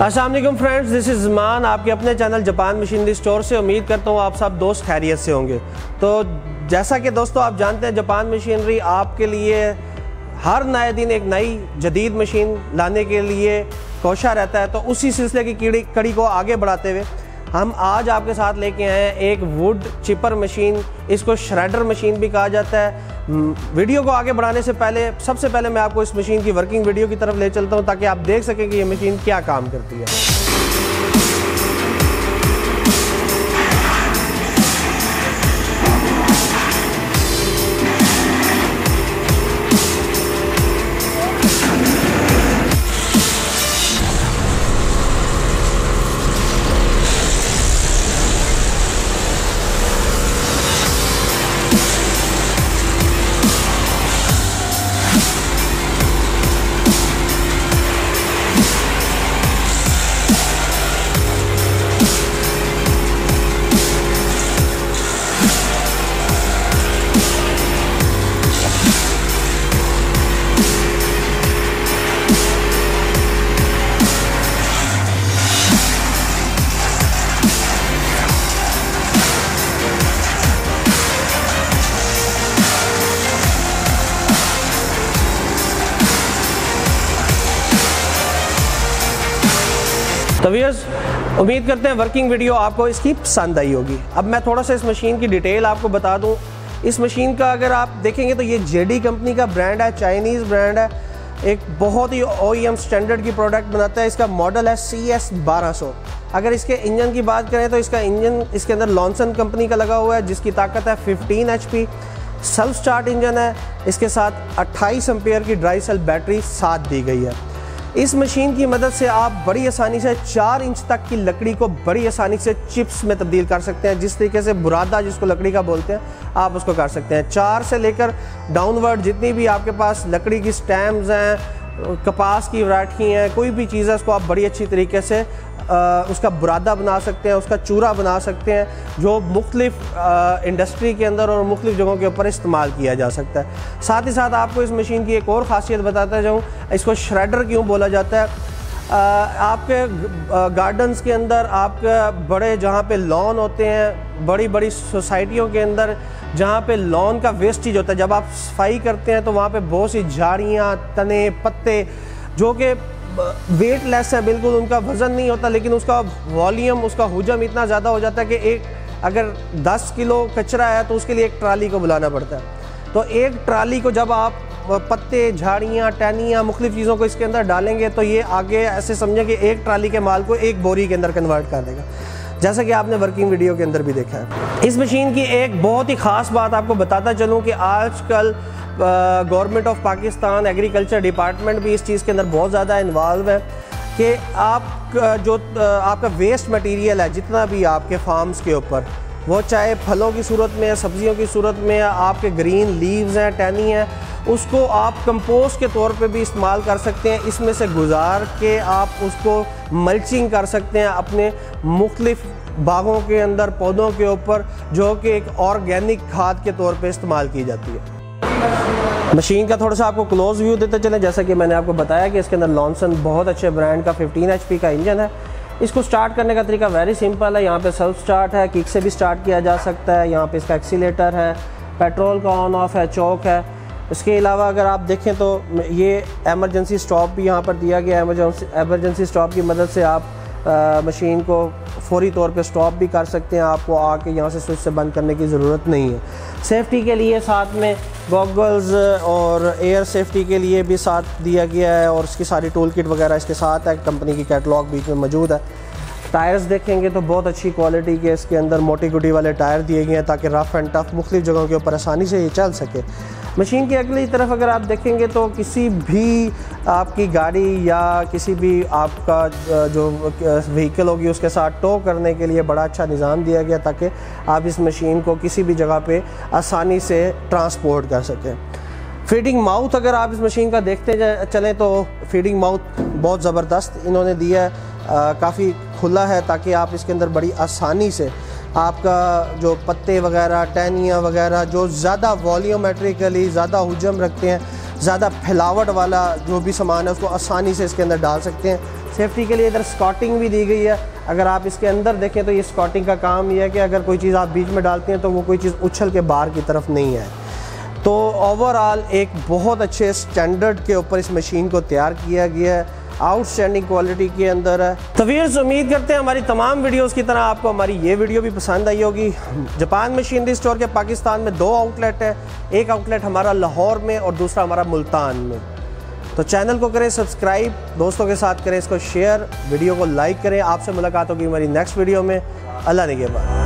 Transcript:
अस्सलाम वालेकुम friends, this is ज़मान आपके अपने चैनल जापान मशीनरी स्टोर से। उम्मीद करता हूँ आप सब दोस्त खैरियत से होंगे। तो जैसा कि दोस्तों आप जानते हैं, जापान मशीनरी आपके लिए हर नए दिन एक नई जदीद मशीन लाने के लिए कोशा रहता है। तो उसी सिलसिले की कड़ी को आगे बढ़ाते हुए हम आज आपके साथ लेके आए हैं एक वुड चिपर मशीन। इसको श्रेडर मशीन भी कहा जाता है। वीडियो को आगे बढ़ाने से पहले सबसे पहले मैं आपको इस मशीन की वर्किंग वीडियो की तरफ ले चलता हूं, ताकि आप देख सकें कि ये मशीन क्या काम करती है। तो व्यूअर्स, उम्मीद करते हैं वर्किंग वीडियो आपको इसकी पसंद आई होगी। अब मैं थोड़ा सा इस मशीन की डिटेल आपको बता दूं। इस मशीन का अगर आप देखेंगे तो ये जेडी कंपनी का ब्रांड है, चाइनीज़ ब्रांड है। एक बहुत ही OEM स्टैंडर्ड की प्रोडक्ट बनाता है। इसका मॉडल है CS 1200। अगर इसके इंजन की बात करें तो इसका इंजन इसके अंदर लॉन्सन कंपनी का लगा हुआ है, जिसकी ताकत है 15 HP। सेल्फ स्टार्ट इंजन है। इसके साथ 28 एम्पेयर की ड्राई सेल बैटरी साथ दी गई है। इस मशीन की मदद से आप बड़ी आसानी से 4 इंच तक की लकड़ी को बड़ी आसानी से चिप्स में तब्दील कर सकते हैं। जिस तरीके से बुरादा जिसको लकड़ी का बोलते हैं, आप उसको कर सकते हैं। 4 से लेकर डाउनवर्ड जितनी भी आपके पास लकड़ी की स्टैम्प्स हैं, कपास की वैरायटी हैं, कोई भी चीज़ है, उसको आप बड़ी अच्छी तरीके से उसका बुरादा बना सकते हैं, उसका चूरा बना सकते हैं, जो मुख्तलिफ इंडस्ट्री के अंदर और मुख्तलिफ जगहों के ऊपर इस्तेमाल किया जा सकता है। साथ ही साथ आपको इस मशीन की एक और ख़ासियत बताता जाऊँ, इसको श्रेडर क्यों बोला जाता है। आपके गार्डन्स के अंदर, आपके बड़े जहाँ पे लॉन होते हैं, बड़ी बड़ी सोसाइटियों के अंदर जहाँ पे लॉन का वेस्टेज होता है, जब आप सफाई करते हैं तो वहाँ पे बहुत सी झाड़ियाँ, तने, पत्ते जो कि वेटलेस है, बिल्कुल उनका वज़न नहीं होता, लेकिन उसका वॉल्यूम, उसका हुजम इतना ज़्यादा हो जाता है कि एक अगर 10 किलो कचरा है तो उसके लिए एक ट्राली को बुलाना पड़ता है। तो एक ट्राली को जब आप पत्ते, झाड़ियाँ, टहनियाँ, मुख्तलिफ चीज़ों को इसके अंदर डालेंगे तो ये आगे ऐसे समझें कि एक ट्राली के माल को एक बोरी के अंदर कन्वर्ट कर देगा, जैसा कि आपने वर्किंग वीडियो के अंदर भी देखा है। इस मशीन की एक बहुत ही ख़ास बात आपको बताता चलूँ कि आजकल government of Pakistan agriculture department भी इस चीज़ के अंदर बहुत ज़्यादा इन्वॉल्व है कि आप जो आपका वेस्ट मटेरियल है, जितना भी आपके फार्म्स के ऊपर, वो चाहे फलों की सूरत में, सब्जियों की सूरत में, आपके ग्रीन लीव्स हैं, टहनी हैं, उसको आप कंपोस्ट के तौर पे भी इस्तेमाल कर सकते हैं। इसमें से गुजार के आप उसको मल्चिंग कर सकते हैं अपने मुख्तलिफ बागों के अंदर, पौधों के ऊपर, जो कि एक ऑर्गेनिक खाद के तौर पे इस्तेमाल की जाती है। मशीन का थोड़ा सा आपको क्लोज व्यू देते चलें। जैसा कि मैंने आपको बताया कि इसके अंदर लॉन्सन बहुत अच्छे ब्रांड का 15 HP का इंजन है। इसको स्टार्ट करने का तरीका वेरी सिंपल है। यहाँ पे सेल्फ स्टार्ट है, किक से भी स्टार्ट किया जा सकता है। यहाँ पे इसका एक्सीलेटर है, पेट्रोल का ऑन ऑफ है, चौक है। इसके अलावा अगर आप देखें तो ये एमरजेंसी स्टॉप भी यहाँ पर दिया गया है। एमरजेंसी स्टॉप की मदद से आप मशीन को फौरी तौर पे स्टॉप भी कर सकते हैं। आपको आके यहाँ से स्विच से बंद करने की ज़रूरत नहीं है। सेफ्टी के लिए साथ में गॉगल्स और एयर सेफ्टी के लिए भी साथ दिया गया है, और इसकी सारी टूल किट वगैरह इसके साथ है। कंपनी की कैटलॉग बीच में मौजूद है। टायर्स देखेंगे तो बहुत अच्छी क्वालिटी के इसके अंदर मोटी गुडी वाले टायर दिए गए हैं, ताकि रफ़ एंड टफ़ मुख्तलिफ जगहों के ऊपर आसानी से ये चल सके। मशीन की अगली तरफ अगर आप देखेंगे तो किसी भी आपकी गाड़ी या किसी भी आपका जो व्हीकल होगी उसके साथ टो करने के लिए बड़ा अच्छा निज़ाम दिया गया, ताकि आप इस मशीन को किसी भी जगह पे आसानी से ट्रांसपोर्ट कर सकें। फीडिंग माउथ अगर आप इस मशीन का देखते चलें तो फीडिंग माउथ बहुत ज़बरदस्त इन्होंने दिया है, काफ़ी खुला है, ताकि आप इसके अंदर बड़ी आसानी से आपका जो पत्ते वगैरह, टहनियाँ वगैरह जो ज़्यादा वॉल्यूमेट्रिकली ज़्यादा हुजम रखते हैं, ज़्यादा फैलावट वाला जो भी सामान है उसको आसानी से इसके अंदर डाल सकते हैं। सेफ्टी के लिए इधर स्कॉटिंग भी दी गई है। अगर आप इसके अंदर देखें तो ये स्कॉटिंग का काम ये है कि अगर कोई चीज़ आप बीच में डालते हैं तो वो कोई चीज़ उछल के बाहर की तरफ नहीं है। तो ओवरऑल एक बहुत अच्छे स्टैंडर्ड के ऊपर इस मशीन को तैयार किया गया है, आउटस्टैंडिंग क्वालिटी के अंदर है। तो व्यूअर्स, उम्मीद करते हैं हमारी तमाम वीडियोस की तरह आपको हमारी ये वीडियो भी पसंद आई होगी। जापान मशीनरी स्टोर के पाकिस्तान में 2 आउटलेट है, एक आउटलेट हमारा लाहौर में और दूसरा हमारा मुल्तान में। तो चैनल को करें सब्सक्राइब, दोस्तों के साथ करें इसको शेयर, वीडियो को लाइक करें। आपसे मुलाकात होगी हमारी नेक्स्ट वीडियो में। अल्लाह निगहबान।